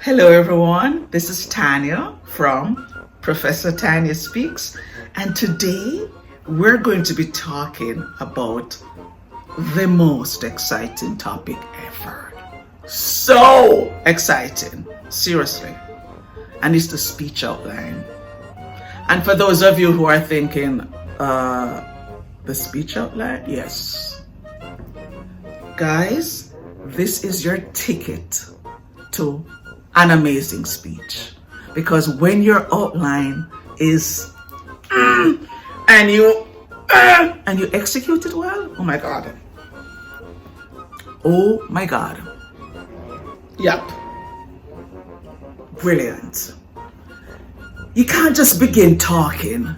Hello, everyone. This is Tanya from Professor Tanya Speaks, and today we're going to be talking about the most exciting topic ever. So exciting, seriously, and it's the speech outline. And for those of you who are thinking, the speech outline, yes, guys, this is your ticket to an amazing speech, because when your outline is and you execute it well, oh my god, oh my god, yep, brilliant. You can't just begin talking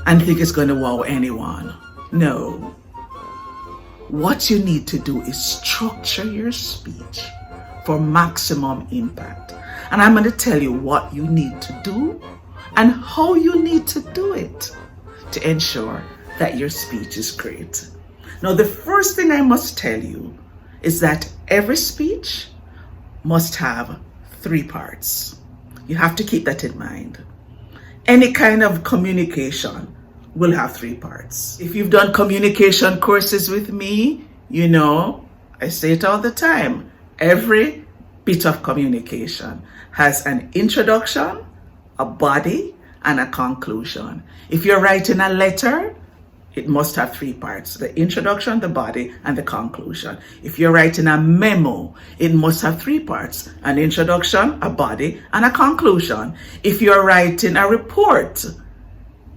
and think it's going to wow anyone. No, what you need to do is structure your speech for maximum impact. And I'm going to tell you what you need to do and how you need to do it to ensure that your speech is great. Now, the first thing I must tell you is that every speech must have 3 parts. You have to keep that in mind. Any kind of communication will have 3 parts. If you've done communication courses with me, you know, I say it all the time. Every bit of communication has an introduction, a body, and a conclusion. If you're writing a letter, it must have 3 parts: the introduction, the body, and the conclusion. If you're writing a memo, it must have 3 parts: an introduction, a body, and a conclusion. If you're writing a report,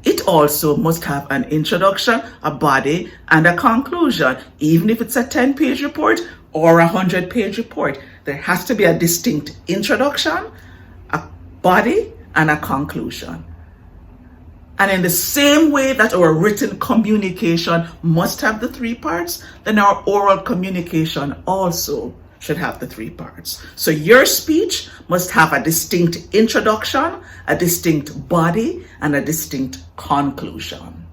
it also must have an introduction, a body, and a conclusion. Even if it's a 10-page report or a 100-page report, there has to be a distinct introduction, a body, and a conclusion. And in the same way that our written communication must have the 3 parts, then our oral communication also should have the 3 parts. So your speech must have a distinct introduction, a distinct body, and a distinct conclusion.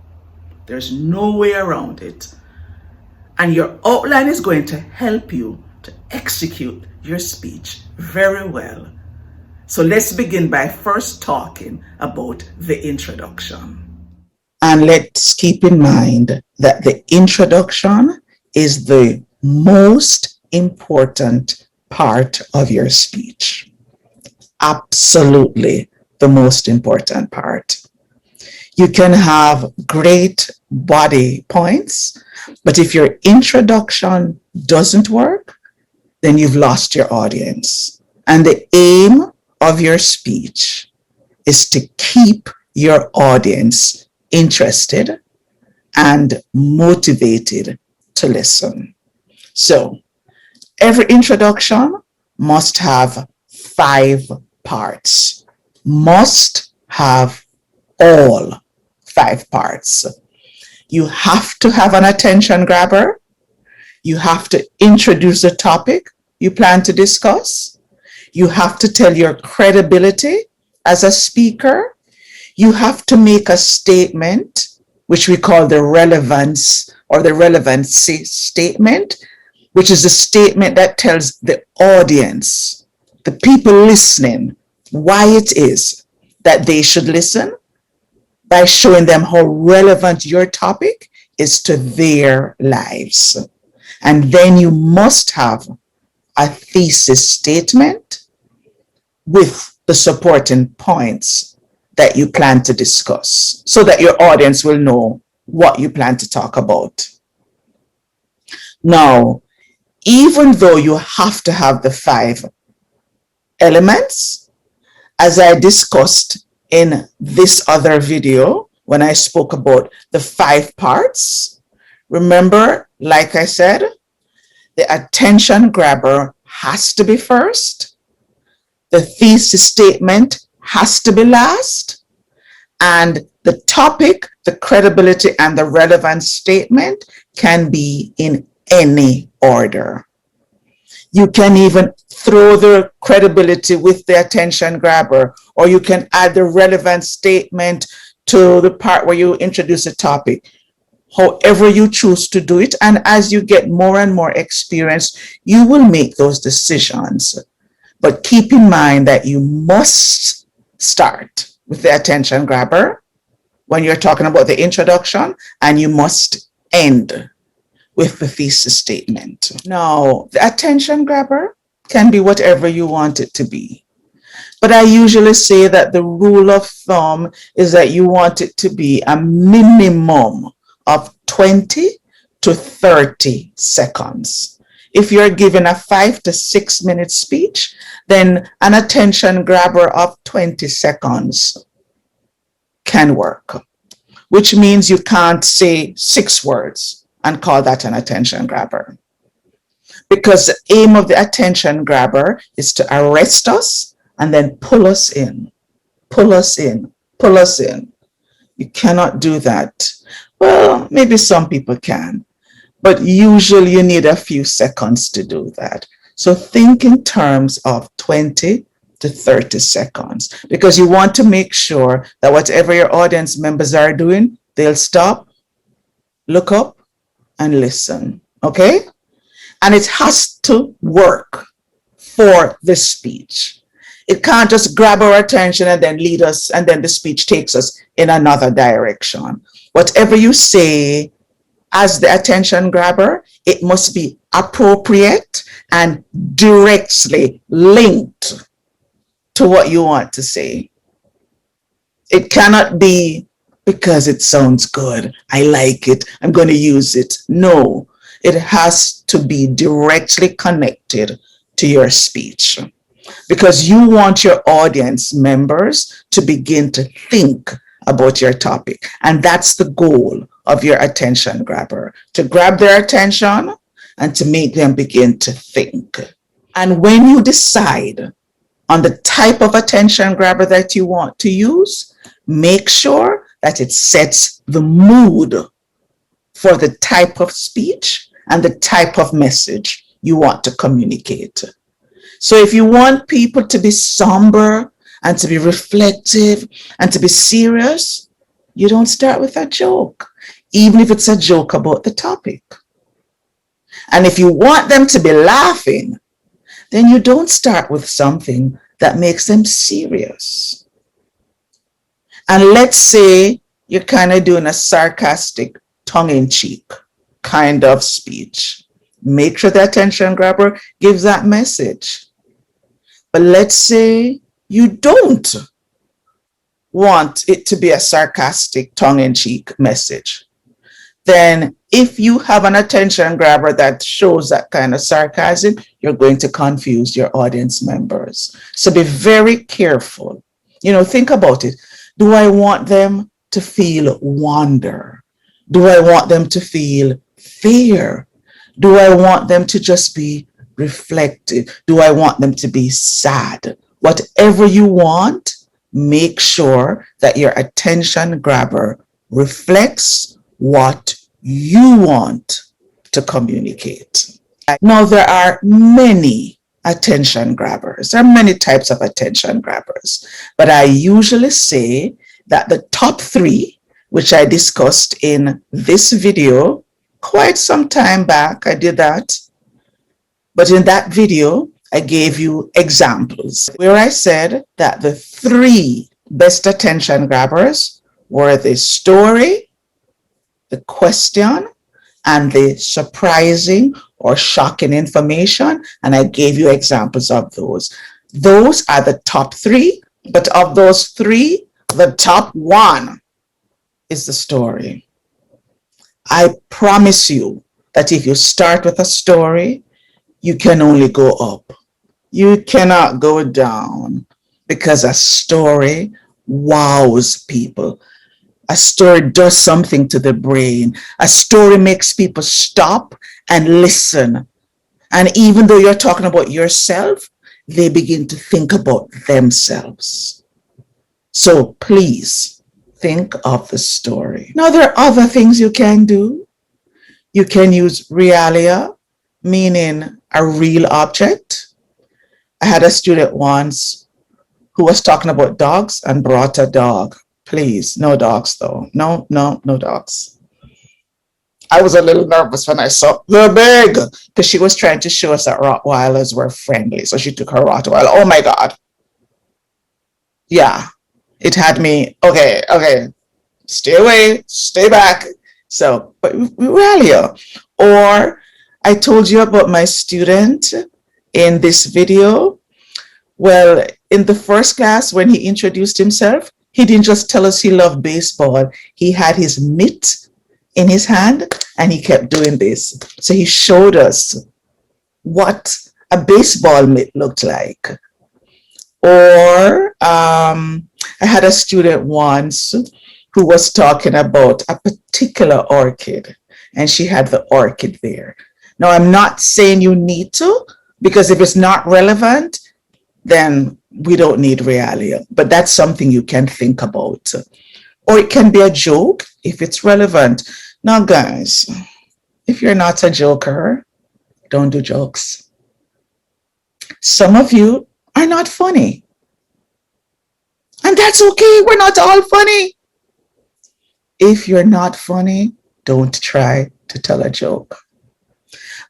There's no way around it. And your outline is going to help you to execute your speech very well. So let's begin by first talking about the introduction. And let's keep in mind that the introduction is the most important part of your speech. Absolutely the most important part. You can have great body points, but if your introduction doesn't work, then you've lost your audience. And the aim of your speech is to keep your audience interested and motivated to listen. So every introduction must have 5 parts. Must have all 5 parts. You have to have an attention grabber. You have to introduce the topic you plan to discuss. You have to tell your credibility as a speaker. You have to make a statement, which we call the relevance or the relevancy statement, which is a statement that tells the audience, the people listening, why it is that they should listen, by showing them how relevant your topic is to their lives. And then you must have a thesis statement with the supporting points that you plan to discuss so that your audience will know what you plan to talk about. Now, even though you have to have the 5 elements, as I discussed in this other video when I spoke about the 5 parts, remember, like I said, the attention grabber has to be first, the thesis statement has to be last, and the topic, the credibility, and the relevance statement can be in any order. You can even throw the credibility with the attention grabber, or you can add the relevant statement to the part where you introduce a topic. However you choose to do it, and as you get more and more experience, you will make those decisions. But keep in mind that you must start with the attention grabber when you're talking about the introduction, and you must end with the thesis statement. Now, the attention grabber can be whatever you want it to be. But I usually say that the rule of thumb is that you want it to be a minimum of 20 to 30 seconds. If you're given a 5 to 6 minute speech, then an attention grabber of 20 seconds can work, which means you can't say 6 words and call that an attention grabber. Because the aim of the attention grabber is to arrest us and then pull us in, pull us in, pull us in. You cannot do that. Well, maybe some people can, but usually you need a few seconds to do that. So think in terms of 20 to 30 seconds, because you want to make sure that whatever your audience members are doing, they'll stop, look up, and listen, okay? And it has to work for the speech. It can't just grab our attention and then lead us, and then the speech takes us in another direction. Whatever you say as the attention grabber, it must be appropriate and directly linked to what you want to say. It cannot be because it sounds good, I like it, I'm going to use it. No, it has to be directly connected to your speech, because you want your audience members to begin to think about your topic. And that's the goal of your attention grabber, to grab their attention and to make them begin to think. And when you decide on the type of attention grabber that you want to use, make sure that it sets the mood for the type of speech and the type of message you want to communicate. So if you want people to be somber and to be reflective and to be serious, you don't start with a joke, even if it's a joke about the topic. And if you want them to be laughing, then you don't start with something that makes them serious. And let's say you're kind of doing a sarcastic, tongue-in-cheek kind of speech. Make sure the attention grabber gives that message. But let's say you don't want it to be a sarcastic, tongue-in-cheek message. Then if you have an attention grabber that shows that kind of sarcasm, you're going to confuse your audience members. So be very careful. Think about it. Do I want them to feel wonder? Do I want them to feel fear? Do I want them to just be reflective? Do I want them to be sad? Whatever you want, make sure that your attention grabber reflects what you want to communicate. Now, there are many attention grabbers. There are many types of attention grabbers, but I usually say that the top 3, which I discussed in this video quite some time back, I did that. But in that video, I gave you examples where I said that the 3 best attention grabbers were the story, the question, and the surprising or shocking information. And I gave you examples of those. Those are the top 3, but of those 3, the top 1 is the story. I promise you that if you start with a story, you can only go up. You cannot go down, because a story wows people. A story does something to the brain. A story makes people stop and listen. And even though you're talking about yourself, they begin to think about themselves. So please think of the story. Now, there are other things you can do. You can use Realia, meaning a real object. I had a student once who was talking about dogs and brought a dog. Please, no dogs though. No dogs. I was a little nervous when I saw the big, because she was trying to show us that Rottweilers were friendly. So she took her Rottweiler. Oh my God. Yeah. It had me, okay, okay, stay away, stay back. So, but Realia. Or I told you about my student in this video. Well, in the first class, when he introduced himself, he didn't just tell us he loved baseball. He had his mitt in his hand and he kept doing this. So he showed us what a baseball mitt looked like. Or I had a student once who was talking about a particular orchid and she had the orchid there. Now, I'm not saying you need to, because if it's not relevant, then we don't need Realia. But that's something you can think about. Or it can be a joke if it's relevant. Now, guys, if you're not a joker, don't do jokes. Some of you are not funny. And that's okay. We're not all funny. If you're not funny, don't try to tell a joke.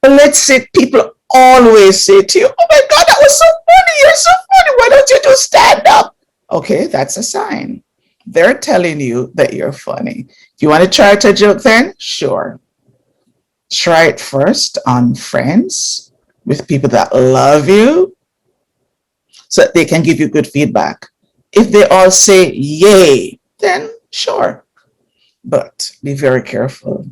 But let's say people always say to you, oh my God, that was so funny. You're so funny. Why don't you do stand up? Okay, that's a sign. They're telling you that you're funny. If you want to try to joke then, sure. Try it first on friends, with people that love you, so that they can give you good feedback. If they all say yay, then sure. But be very careful.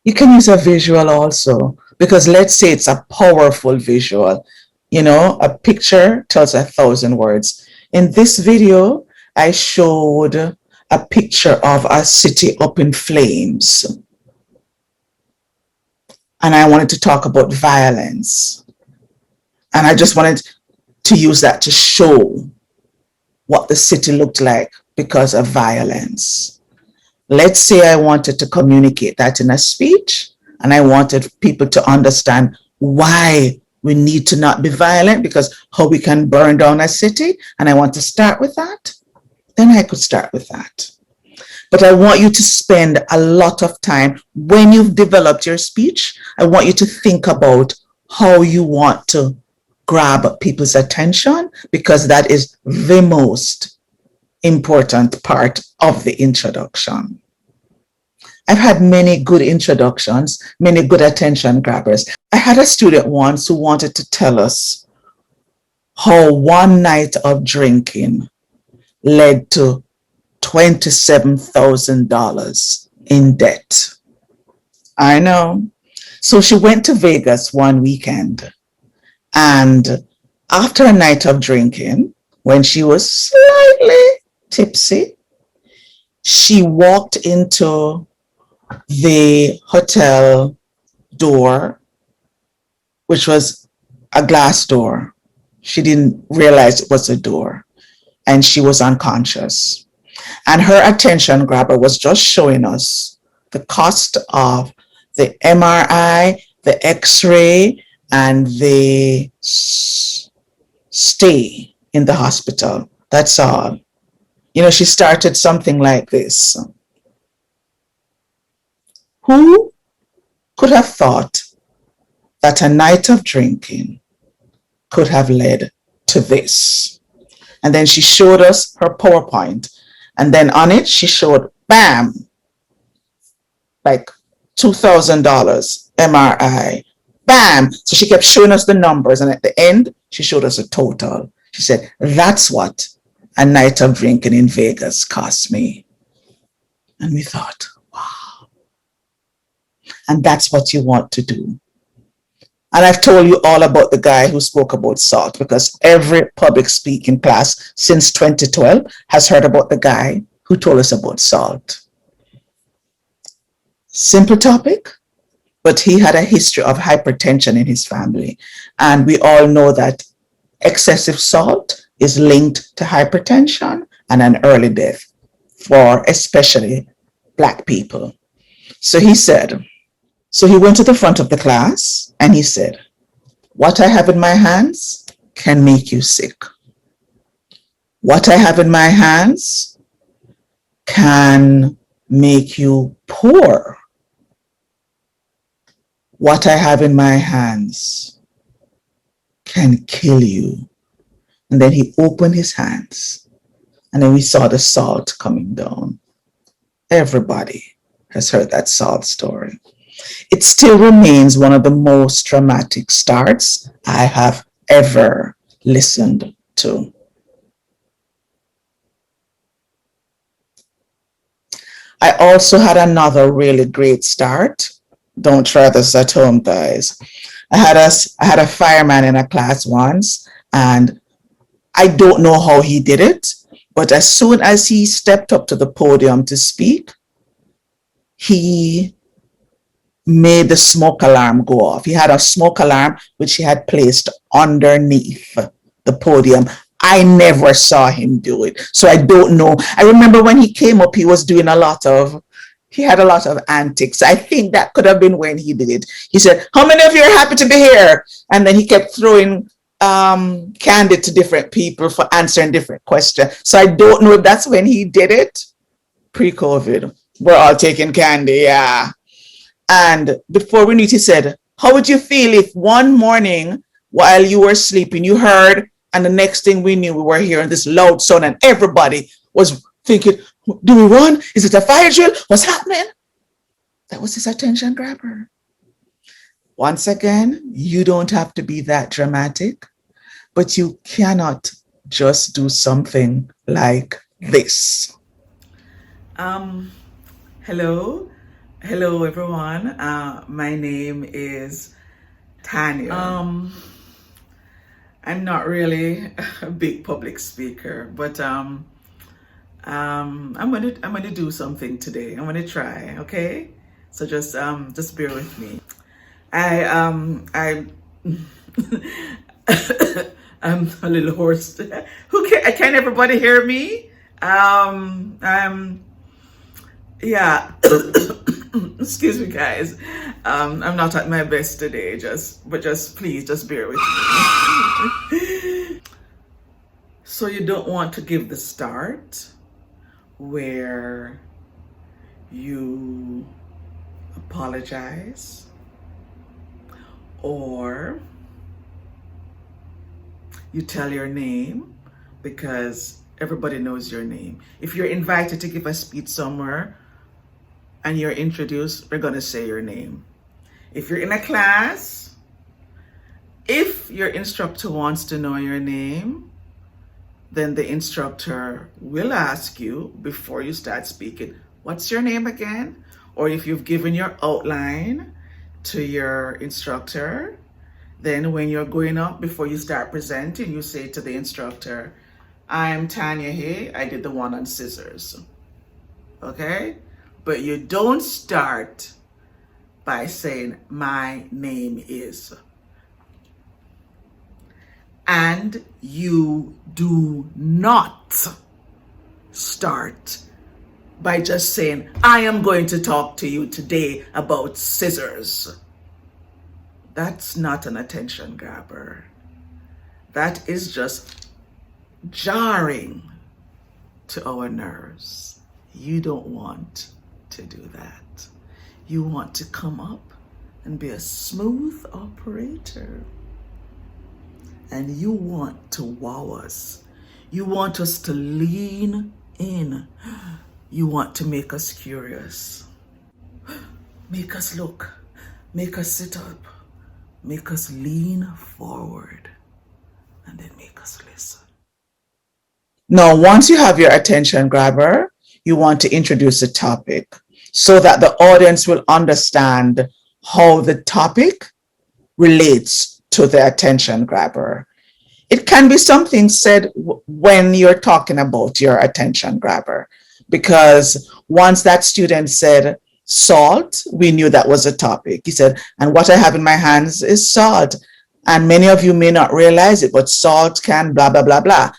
You can use a visual also, because let's say it's a powerful visual. You know, a picture tells 1,000 words. In this video, I showed a picture of a city up in flames. And I wanted to talk about violence. And I just wanted to use that to show what the city looked like because of violence. Let's say I wanted to communicate that in a speech, and I wanted people to understand why we need to not be violent, because how we can burn down a city, and I want to start with that, then I could start with that. But I want you to spend a lot of time when you've developed your speech. I want you to think about how you want to grab people's attention, because that is the most important part of the introduction. I've had many good introductions, many good attention grabbers. I had a student once who wanted to tell us how one night of drinking led to $27,000 in debt. I know. So she went to Vegas one weekend, and after a night of drinking, when she was slightly tipsy, she walked into the hotel door, which was a glass door. She didn't realize it was a door, and she was unconscious. And her attention grabber was just showing us the cost of the MRI, the X-ray, and the stay in the hospital. That's all. You know, she started something like this. Who could have thought that a night of drinking could have led to this? And then she showed us her PowerPoint. And then on it, she showed, bam, like $2,000 MRI, bam. So she kept showing us the numbers. And at the end, she showed us a total. She said, that's what a night of drinking in Vegas cost me. And we thought, wow. And that's what you want to do. And I've told you all about the guy who spoke about salt, because every public speaking class since 2012 has heard about the guy who told us about salt. Simple topic, but he had a history of hypertension in his family. And we all know that excessive salt is linked to hypertension and an early death for especially Black people. So he said, so he went to the front of the class and he said, what I have in my hands can make you sick. What I have in my hands can make you poor. What I have in my hands can kill you. And then he opened his hands, and then we saw the salt coming down. Everybody has heard that salt story. It still remains one of the most dramatic starts I have ever listened to. I also had another really great start. Don't try this at home, guys. I had a fireman in a class once, and I don't know how he did it, but as soon as he stepped up to the podium to speak, he made the smoke alarm go off. He had a smoke alarm which he had placed underneath the podium. I never saw him do it, so I don't know. I remember when he came up, he had a lot of antics. I think that could have been when he did it. He said, "How many of you are happy to be here?" And then he kept throwing candy to different people for answering different questions. So I don't know if that's when he did it. Pre-COVID, we're all taking candy, yeah. And before we knew it, he said, "How would you feel if one morning while you were sleeping, you heard, and the next thing we knew, we were hearing this loud sound, and everybody was thinking, do we run? Is it a fire drill? What's happening?" That was his attention grabber. Once again, you don't have to be that dramatic, but you cannot just do something like this. Um, Hello. Hello, everyone. My name is Tanya. I'm not really a big public speaker, but I'm gonna do something today. I'm gonna try. Okay, so just bear with me. I I'm a little hoarse. Can everybody hear me? Yeah. Excuse me, guys. I'm not at my best today. Just please, just bear with me. So you don't want to give the start where you apologize or you tell your name, because everybody knows your name. If you're invited to give a speech somewhere and you're introduced, we're gonna say your name. If you're in a class, if your instructor wants to know your name, then the instructor will ask you before you start speaking, "What's your name again?" Or if you've given your outline to your instructor, then when you're going up, before you start presenting, you say to the instructor, "I'm Tanya Hay, I did the one on scissors." Okay? But you don't start by saying, "My name is." And you do not start by just saying, "I am going to talk to you today about scissors." That's not an attention grabber. That is just jarring to our nerves. You don't want to do that. You want to come up and be a smooth operator. And you want to wow us. You want us to lean in. You want to make us curious. Make us look. Make us sit up. Make us lean forward. And then make us listen. Now, once you have your attention grabber, you want to introduce the topic so that the audience will understand how the topic relates to the attention grabber. It can be something said when you're talking about your attention grabber, because once that student said salt, we knew that was a topic. He said, "And what I have in my hands is salt." And many of you may not realize it, but salt can blah, blah, blah, blah.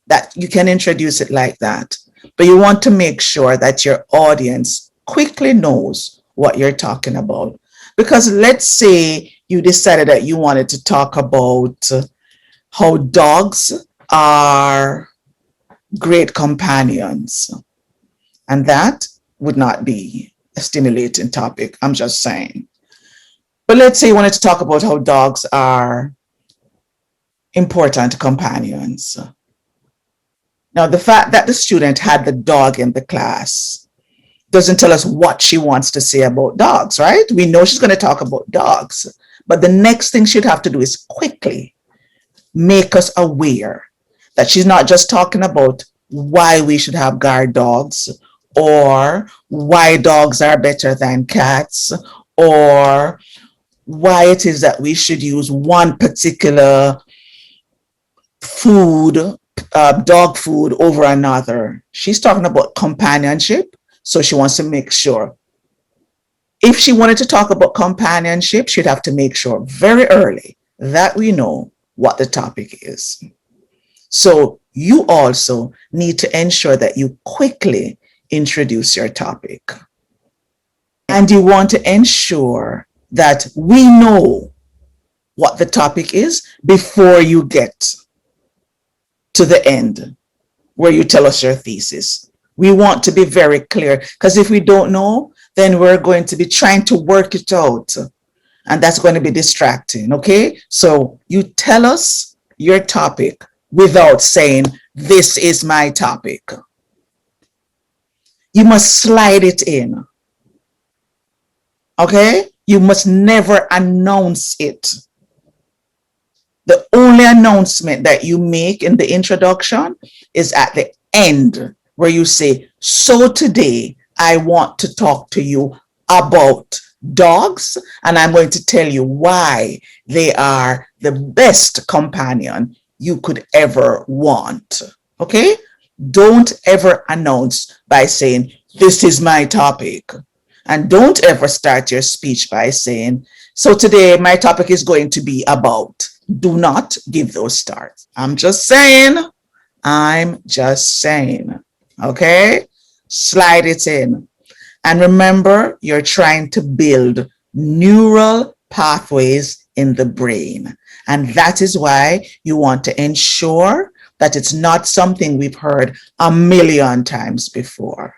That you can introduce it like that. But you want to make sure that your audience quickly knows what you're talking about. Because let's say you decided that you wanted to talk about how dogs are great companions. And that would not be a stimulating topic. I'm just saying. But let's say you wanted to talk about how dogs are important companions. Now, the fact that the student had the dog in the class doesn't tell us what she wants to say about dogs, right? We know she's going to talk about dogs. But the next thing she'd have to do is quickly make us aware that she's not just talking about why we should have guard dogs, or why dogs are better than cats, or why it is that we should use one particular food, dog food, over another. She's talking about companionship. So she wants to make sure. If she wanted to talk about companionship, she'd have to make sure very early that we know what the topic is. So you also need to ensure that you quickly introduce your topic. And you want to ensure that we know what the topic is before you get to the end where you tell us your thesis. We want to be very clear, because if we don't know, then we're going to be trying to work it out, and that's going to be distracting, okay? So you tell us your topic without saying, this is my topic. You must slide it in, okay? You must never announce it. The only announcement that you make in the introduction is at the end, where you say, so today I want to talk to you about dogs, and I'm going to tell you why they are the best companion you could ever want. Okay? Don't ever announce by saying, this is my topic. And don't ever start your speech by saying, so today my topic is going to be about. Do not give those starts. I'm just saying. Okay? Slide it in. And remember, you're trying to build neural pathways in the brain. And that is why you want to ensure that it's not something we've heard a million times before.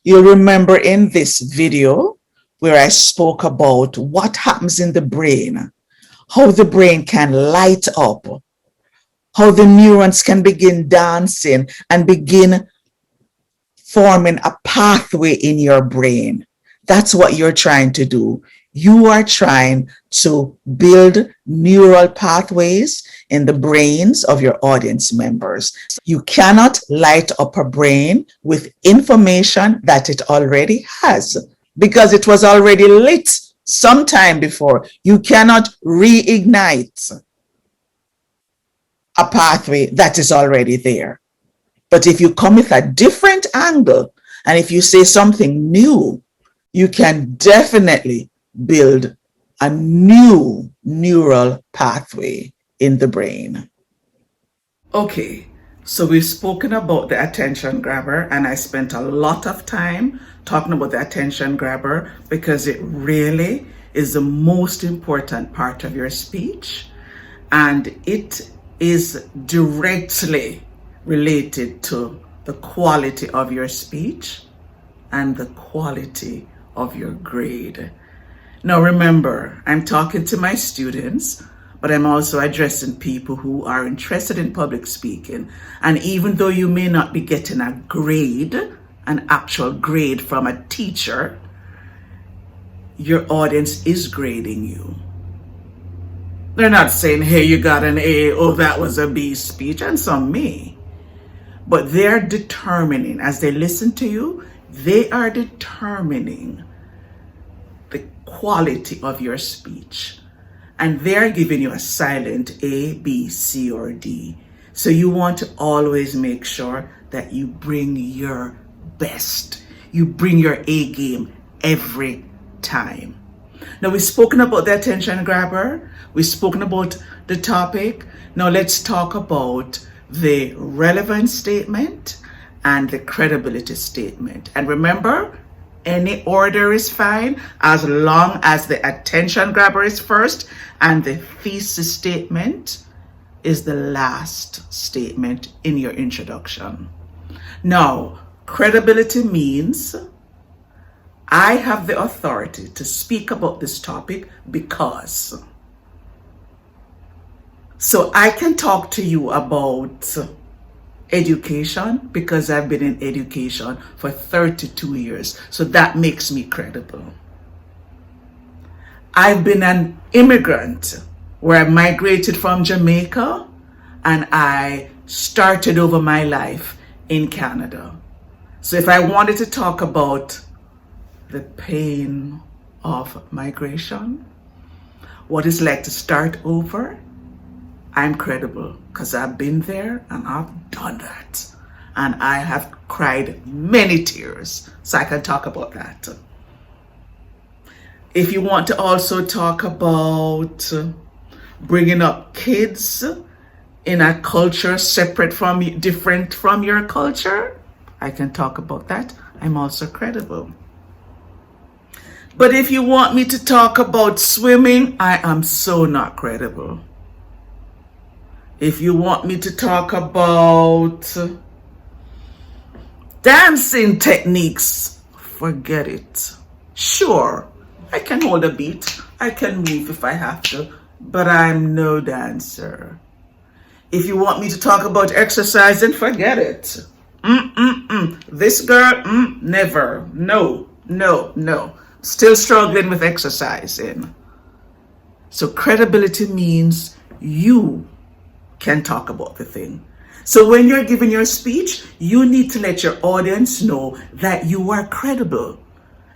You'll remember in this video where I spoke about what happens in the brain, how the brain can light up, how the neurons can begin dancing and begin forming a pathway in your brain. That's what you're trying to do. You are trying to build neural pathways in the brains of your audience members. You cannot light up a brain with information that it already has, because it was already lit sometime before. You cannot reignite a pathway that is already there. But if you come with a different angle, and if you say something new, you can definitely build a new neural pathway in the brain. Okay, so we've spoken about the attention grabber, and I spent a lot of time talking about the attention grabber because it really is the most important part of your speech, and it is directly related to the quality of your speech and the quality of your grade. Now remember, I'm talking to my students, but I'm also addressing people who are interested in public speaking. And even though you may not be getting a grade, an actual grade from a teacher, your audience is grading you. They're not saying, hey, you got an A, oh, that was a B speech, and some may. But they're determining, as they listen to you, they are determining the quality of your speech. And they're giving you a silent A, B, C, or D. So you want to always make sure that you bring your best. You bring your A game every time. Now, we've spoken about the attention grabber. We've spoken about the topic. Now let's talk about the relevance statement and the credibility statement. And remember, any order is fine as long as the attention grabber is first and the thesis statement is the last statement in your introduction. Now, Credibility means I have the authority to speak about this topic because. So I can talk to you about education because I've been in education for 32 years. So that makes me credible. I've been an immigrant where I migrated from Jamaica and I started over my life in Canada. So if I wanted to talk about the pain of migration, what it's like to start over, I'm credible because I've been there and I've done that. And I have cried many tears, so I can talk about that. If you want to also talk about bringing up kids in a culture different from your culture, I can talk about that. I'm also credible. But if you want me to talk about swimming, I am so not credible. If you want me to talk about dancing techniques, forget it. Sure, I can hold a beat. I can move if I have to, but I'm no dancer. If you want me to talk about exercising, forget it. This girl, never. No. Still struggling with exercising. So credibility means you can talk about the thing. So when you're giving your speech, you need to let your audience know that you are credible.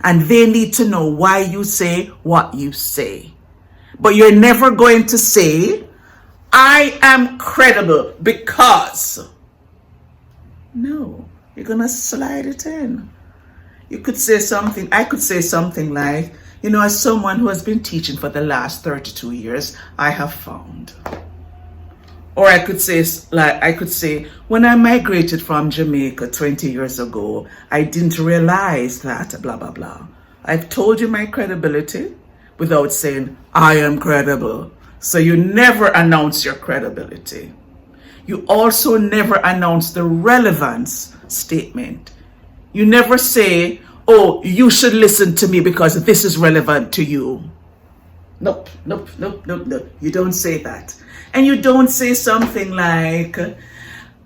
And they need to know why you say what you say. But you're never going to say, I am credible because. No, you're going to slide it in. You could say something, I could say something like, as someone who has been teaching for the last 32 years, I have found. Or I could say, when I migrated from Jamaica 20 years ago, I didn't realize that, blah, blah, blah. I've told you my credibility without saying, I am credible. So you never announce your credibility. You also never announce the relevance statement. You never say, oh, you should listen to me because this is relevant to you. Nope. You don't say that. And you don't say something like,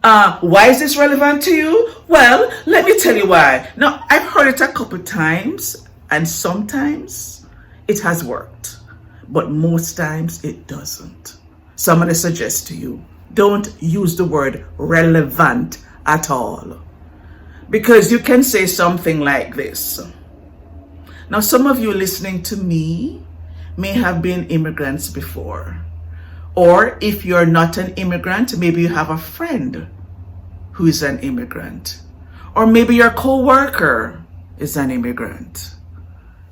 why is this relevant to you? Well, let me tell you why. Now, I've heard it a couple times, and sometimes it has worked, but most times it doesn't. So I'm going to suggest to you, don't use the word relevant at all. Because you can say something like this. Now, some of you listening to me may have been immigrants before. Or if you're not an immigrant, maybe you have a friend who is an immigrant. Or maybe your co-worker is an immigrant.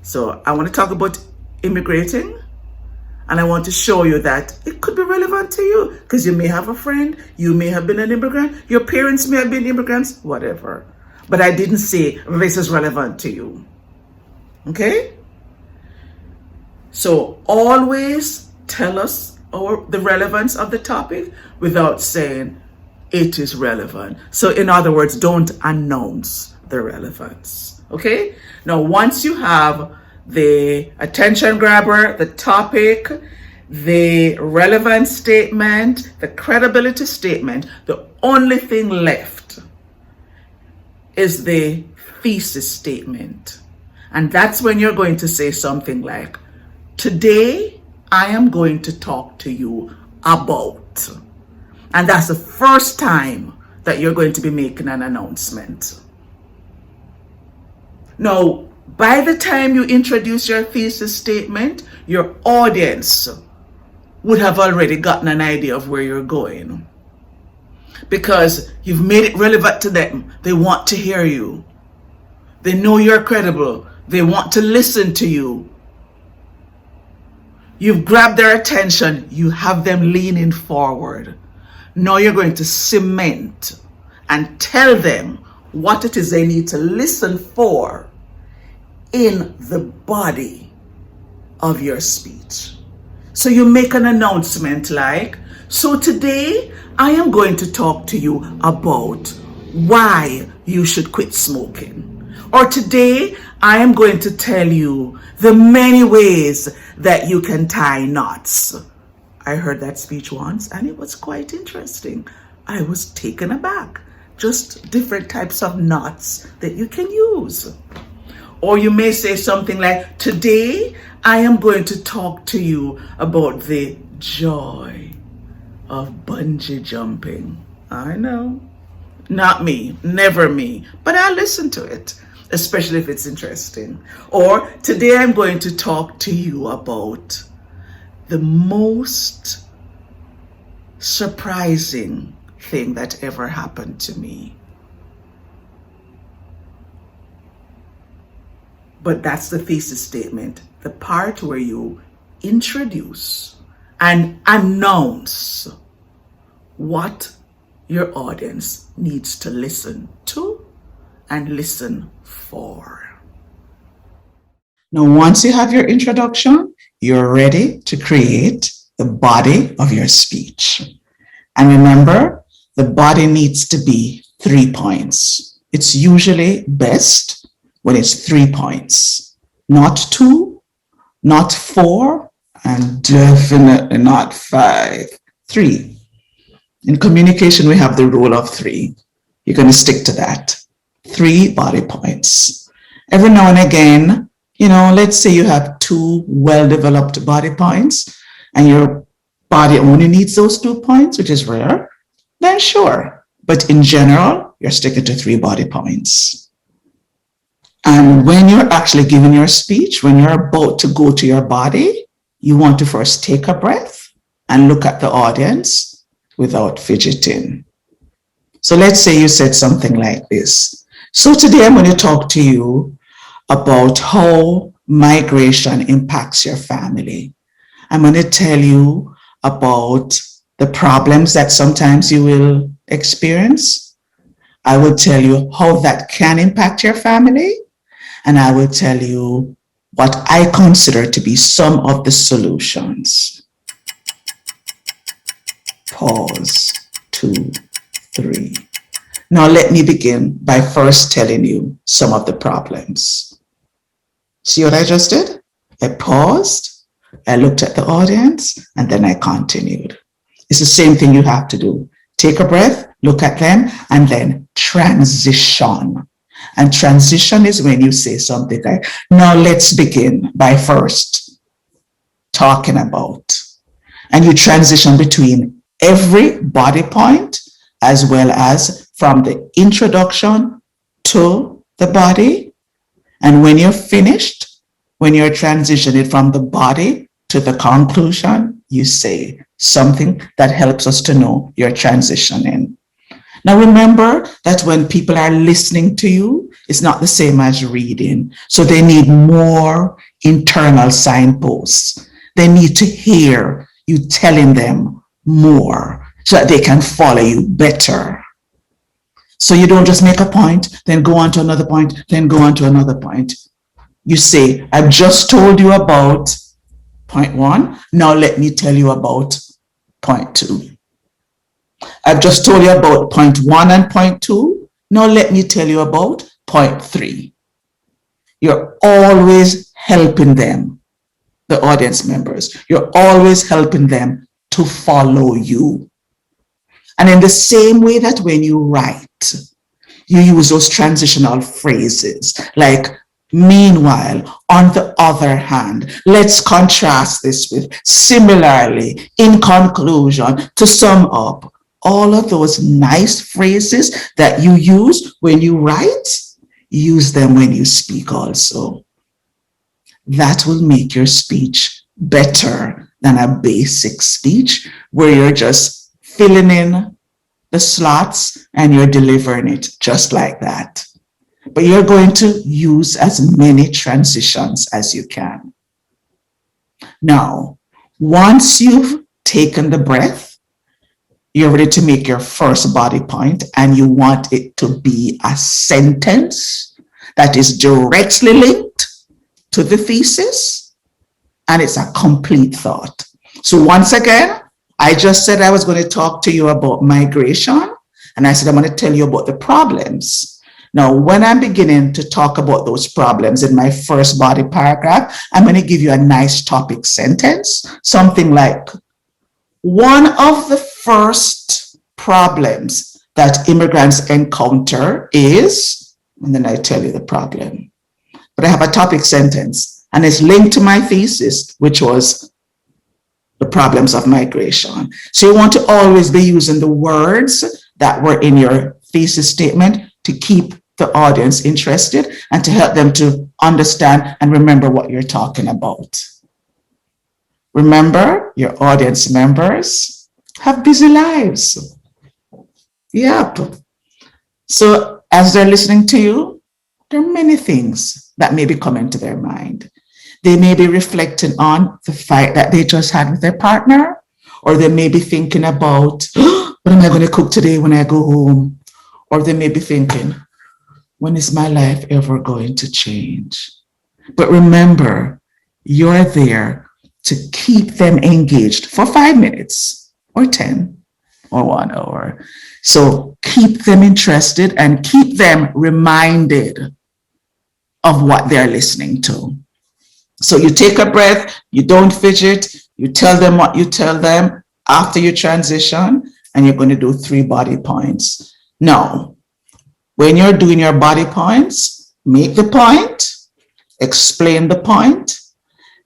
So I want to talk about immigrating. And I want to show you that it could be relevant to you. Because you may have a friend, you may have been an immigrant, your parents may have been immigrants, whatever. But I didn't say this is relevant to you. Okay? So always tell us the relevance of the topic without saying it is relevant. So in other words, don't announce the relevance. Okay? Now, once you have the attention grabber, the topic, the relevance statement, the credibility statement, the only thing left is the thesis statement. And that's when you're going to say something like, today I am going to talk to you about. And that's the first time that you're going to be making an announcement. Now, by the time you introduce your thesis statement, your audience would have already gotten an idea of where you're going. Because you've made it relevant to them. They want to hear you. They know you're credible. They want to listen to you. You've grabbed their attention. You have them leaning forward. Now you're going to cement and tell them what it is they need to listen for in the body of your speech. So you make an announcement like, so today I am going to talk to you about why you should quit smoking. Or today, I am going to tell you the many ways that you can tie knots. I heard that speech once and it was quite interesting. I was taken aback. Just different types of knots that you can use. Or you may say something like, today I am going to talk to you about the joy of bungee jumping. I know. Not me, never me, but I'll listen to it, especially if it's interesting. Or today I'm going to talk to you about the most surprising thing that ever happened to me. But that's the thesis statement, the part where you introduce and announce what your audience needs to listen to and listen for. Now, once you have your introduction, you're ready to create the body of your speech. And remember, the body needs to be 3 points. It's usually best when it's 3 points, not 2, not 4, and definitely not 5. 3. In communication, we have the rule of 3. You're going to stick to that. 3 body points. Every now and again, let's say you have 2 well-developed body points and your body only needs those 2 points, which is rare, then sure. But in general, you're sticking to 3 body points. And when you're actually giving your speech, when you're about to go to your body, you want to first take a breath and look at the audience without fidgeting. So let's say you said something like this. So today I'm going to talk to you about how migration impacts your family. I'm going to tell you about the problems that sometimes you will experience. I will tell you how that can impact your family. And I will tell you what I consider to be some of the solutions. Pause, 2, 3. Now let me begin by first telling you some of the problems. See what I just did? I paused, I looked at the audience, and then I continued. It's the same thing you have to do. Take a breath, look at them, and then transition. And transition is when you say something like, now let's begin by first talking about. And you transition between every body point as well as from the introduction to the body. And when you're finished, when you're transitioning from the body to the conclusion, you say something that helps us to know you're transitioning. Now remember that when people are listening to you, it's not the same as reading. So they need more internal signposts. They need to hear you telling them more so that they can follow you better. So you don't just make a point, then go on to another point, then go on to another point. You say, I've just told you about point 1. Now let me tell you about point 2. I've just told you about point 1 and point 2. Now let me tell you about point 3. You're always helping them, the audience members. You're always helping them to follow you. And in the same way that when you write, you use those transitional phrases like, meanwhile, on the other hand, let's contrast this with, similarly, in conclusion, to sum up. All of those nice phrases that you use when you write, use them when you speak also. That will make your speech better than a basic speech where you're just filling in the slots and you're delivering it just like that. But you're going to use as many transitions as you can. Now, once you've taken the breath, you're ready to make your first body point and you want it to be a sentence that is directly linked to the thesis and it's a complete thought. So once again, I just said I was going to talk to you about migration And I said, I'm going to tell you about the problems. Now, when I'm beginning to talk about those problems in my first body paragraph, I'm going to give you a nice topic sentence, something like, one of the first problems that immigrants encounter is, and then I tell you the problem. But I have a topic sentence, and it's linked to my thesis, which was the problems of migration. So you want to always be using the words that were in your thesis statement to keep the audience interested and to help them to understand and remember what you're talking about. Remember, your audience members have busy lives. Yep. So as they're listening to you, there are many things that may be coming to their mind. They may be reflecting on the fight that they just had with their partner, or they may be thinking about, oh, what am I going to cook today when I go home? Or they may be thinking, when is my life ever going to change? But remember, you're there to keep them engaged for 5 minutes or 10 or 1 hour. So keep them interested and keep them reminded of what they're listening to. So you take a breath, you don't fidget, you tell them what you tell them after you transition, and you're going to do 3 body points. Now, when you're doing your body points, make the point, explain the point,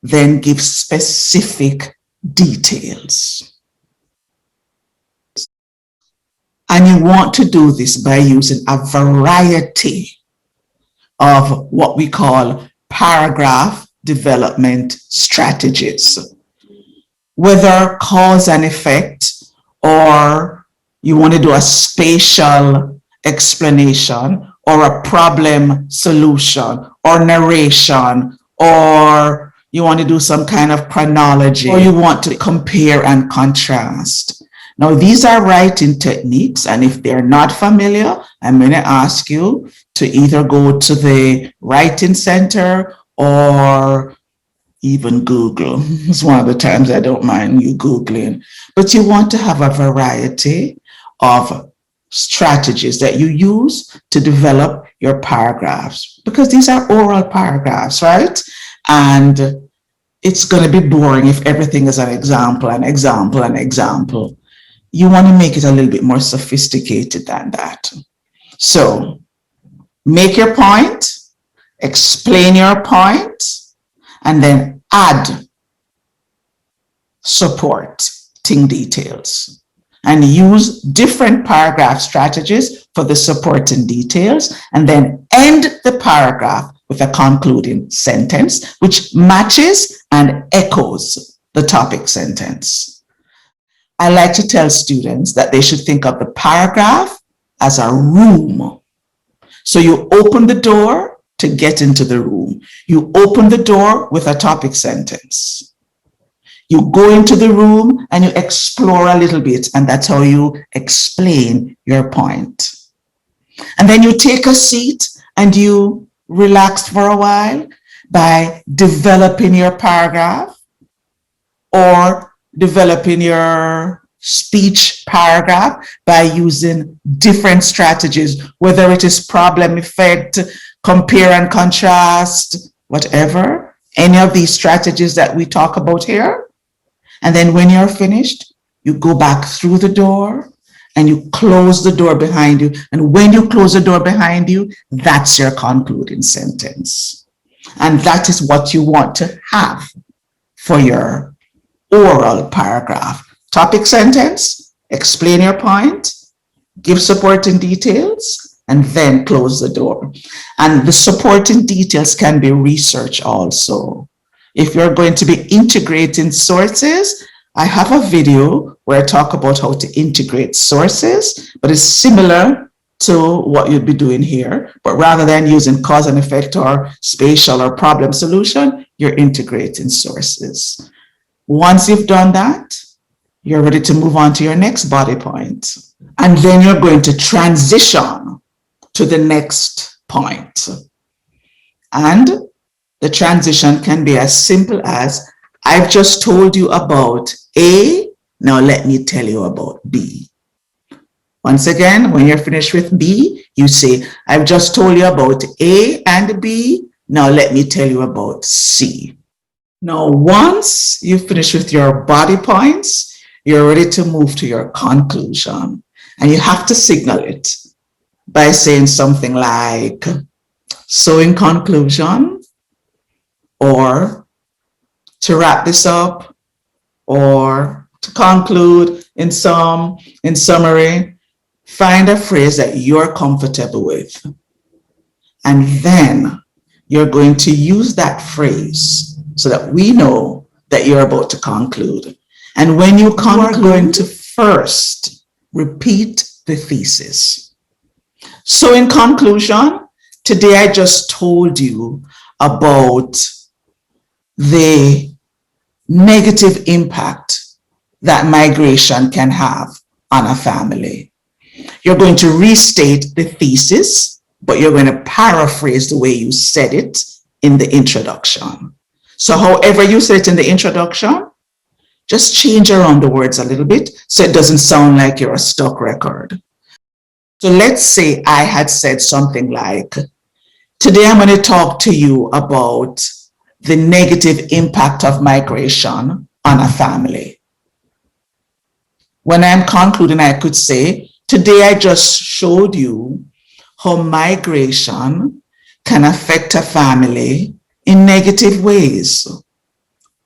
then give specific details. And you want to do this by using a variety of what we call paragraph development strategies. Whether cause and effect, or you want to do a spatial explanation, or a problem solution, or narration, or you want to do some kind of chronology, or you want to compare and contrast. Now, these are writing techniques, and if they're not familiar, I'm going to ask you to either go to the Writing Center or even Google. It's one of the times I don't mind you Googling. But you want to have a variety of strategies that you use to develop your paragraphs, because these are oral paragraphs, right? And it's going to be boring if everything is an example, an example, an example. You want to make it a little bit more sophisticated than that. So make your point, explain your point, and then add supporting details. And use different paragraph strategies for the supporting details, and then end the paragraph with a concluding sentence which matches and echoes the topic sentence. I like to tell students that they should think of the paragraph as a room. So you open the door to get into the room. You open the door with a topic sentence. You go into the room and you explore a little bit, and that's how you explain your point. And then you take a seat and you relax for a while by developing your paragraph or developing your speech paragraph by using different strategies, whether it is problem, effect, compare and contrast, whatever, any of these strategies that we talk about here. And then when you're finished, you go back through the door and you close the door behind you. And when you close the door behind you, that's your concluding sentence. And that is what you want to have for your oral paragraph. Topic sentence, explain your point, give supporting details, and then close the door. And the supporting details can be research also. If you're going to be integrating sources, I have a video where I talk about how to integrate sources, but it's similar to what you'd be doing here. But rather than using cause and effect or spatial or problem solution, you're integrating sources. Once you've done that, you're ready to move on to your next body point. And then you're going to transition to the next point. And the transition can be as simple as, I've just told you about A, now let me tell you about B. Once again, when you're finished with B, you say, I've just told you about A and B. Now let me tell you about C. Now, once you finish with your body points, you're ready to move to your conclusion. And you have to signal it by saying something like, so in conclusion, or to wrap this up, or to conclude in summary, find a phrase that you're comfortable with. And then you're going to use that phrase so that we know that you're about to conclude. And when you conclude, you are going to first repeat the thesis. So in conclusion, today I just told you about the negative impact that migration can have on a family. You're going to restate the thesis, but you're going to paraphrase the way you said it in the introduction. So however you said it in the introduction, just change around the words a little bit so it doesn't sound like you're a stock record. So let's say I had said something like, today I'm going to talk to you about the negative impact of migration on a family. When I'm concluding, I could say, today I just showed you how migration can affect a family in negative ways.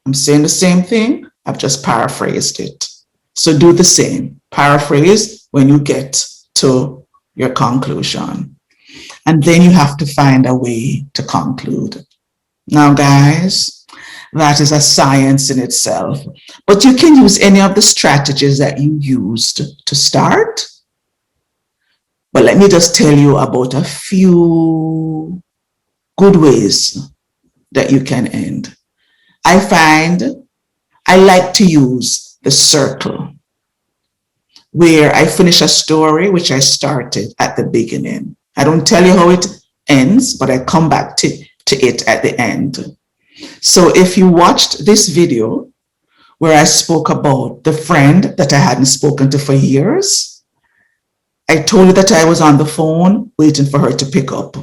I'm saying the same thing, I've just paraphrased it. So do the same, paraphrase when you get to your conclusion. And then you have to find a way to conclude. Now, guys, that is a science in itself, but you can use any of the strategies that you used to start. But let me just tell you about a few good ways that you can end. I find I like to use the circle, where I finish a story which I started at the beginning. I don't tell you how it ends, but I come back to it at the end. So if you watched this video where I spoke about the friend that I hadn't spoken to for years, I told you that I was on the phone waiting for her to pick up.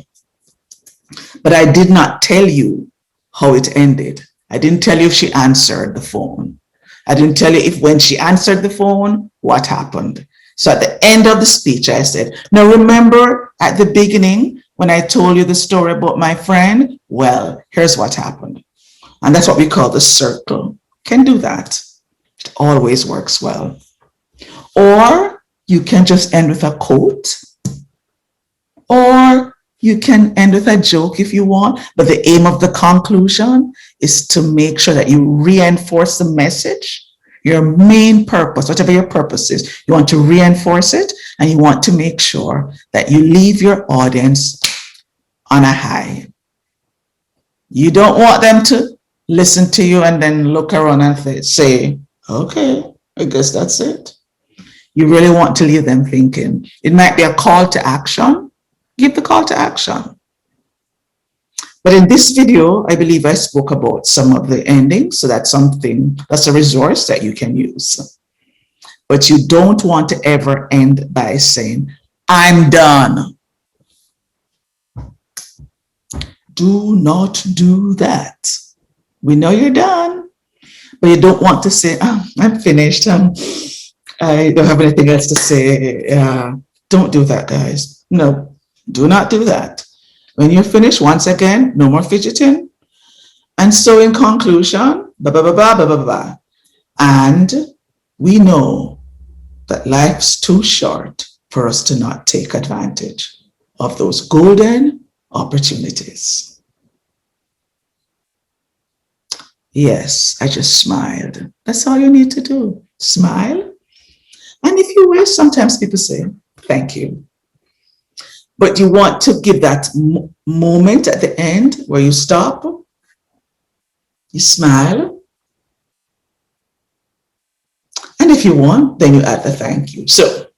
But I did not tell you how it ended. I didn't tell you if she answered the phone. I didn't tell you if when she answered the phone, what happened. So at the end of the speech, I said, now remember at the beginning when I told you the story about my friend? Well, here's what happened. And that's what we call the circle. Can do that. It always works well. Or you can just end with a quote. Or you can end with a joke if you want. But the aim of the conclusion is to make sure that you reinforce the message. Your main purpose, whatever your purpose is, you want to reinforce it, and you want to make sure that you leave your audience on a high. You don't want them to listen to you and then look around and say, okay, I guess that's it. You really want to leave them thinking. It might be a call to action. Give the call to action. But in this video, I believe I spoke about some of the endings. So that's a resource that you can use. But you don't want to ever end by saying, I'm done. Do not do that. We know you're done, but you don't want to say, oh, I'm finished. I don't have anything else to say. Don't do that, guys. No, do not do that. When you're finished, once again, no more fidgeting. And so in conclusion, and we know that life's too short for us to not take advantage of those golden opportunities. Yes, I just smiled. That's all you need to do. Smile. And if you wish, sometimes people say, thank you. But you want to give that moment at the end where you stop, you smile. And if you want, then you add the thank you. So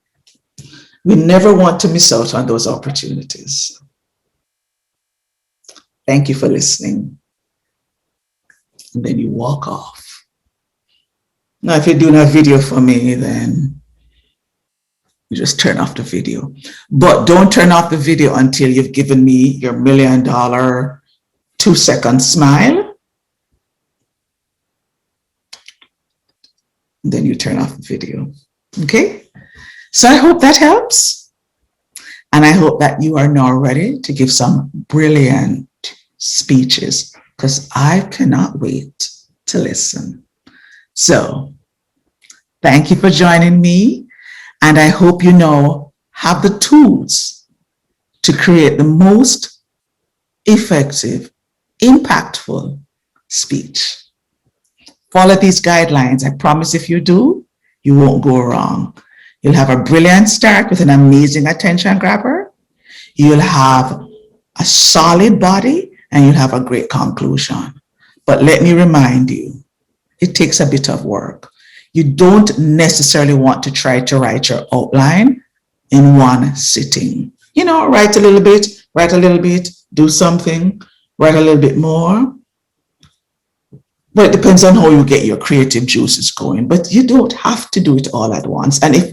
we never want to miss out on those opportunities. Thank you for listening. And then you walk off. Now, if you're doing a video for me, then You just turn off the video. But don't turn off the video until you've given me your $1 million 2-second smile. Then you turn off the video. Okay? So I hope that helps. And I hope that you are now ready to give some brilliant speeches, because I cannot wait to listen. So thank you for joining me. And I hope you now have the tools to create the most effective, impactful speech. Follow these guidelines. I promise if you do, you won't go wrong. You'll have a brilliant start with an amazing attention grabber. You'll have a solid body and you'll have a great conclusion. But let me remind you, it takes a bit of work. You don't necessarily want to try to write your outline in one sitting. You know, write a little bit, do something, write a little bit more. But it depends on how you get your creative juices going. But you don't have to do it all at once. And if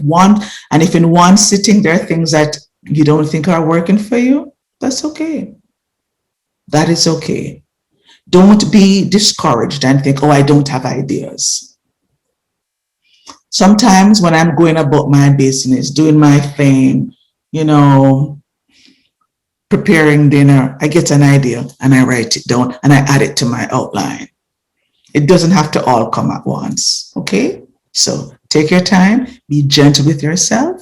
in one sitting there are things that you don't think are working for you, that's okay. That is okay. Don't be discouraged and think, oh, I don't have ideas. Sometimes when I'm going about my business, doing my thing, you know, preparing dinner, I get an idea and I write it down and I add it to my outline. It doesn't have to all come at once, okay? So take your time, be gentle with yourself,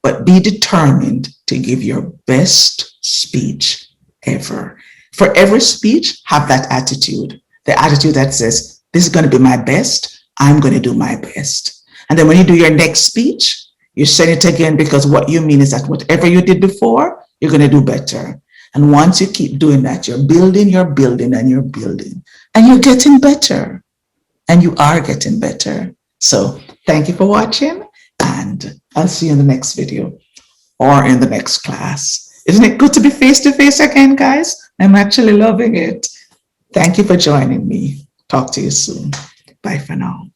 but be determined to give your best speech ever. For every speech, have that attitude. The attitude that says, this is going to be my best, I'm going to do my best. And then when you do your next speech, you say it again, because what you mean is that whatever you did before, you're going to do better. And once you keep doing that, you're building, and you're building. And you're getting better. And you are getting better. So thank you for watching. And I'll see you in the next video or in the next class. Isn't it good to be face to face again, guys? I'm actually loving it. Thank you for joining me. Talk to you soon. Bye for now.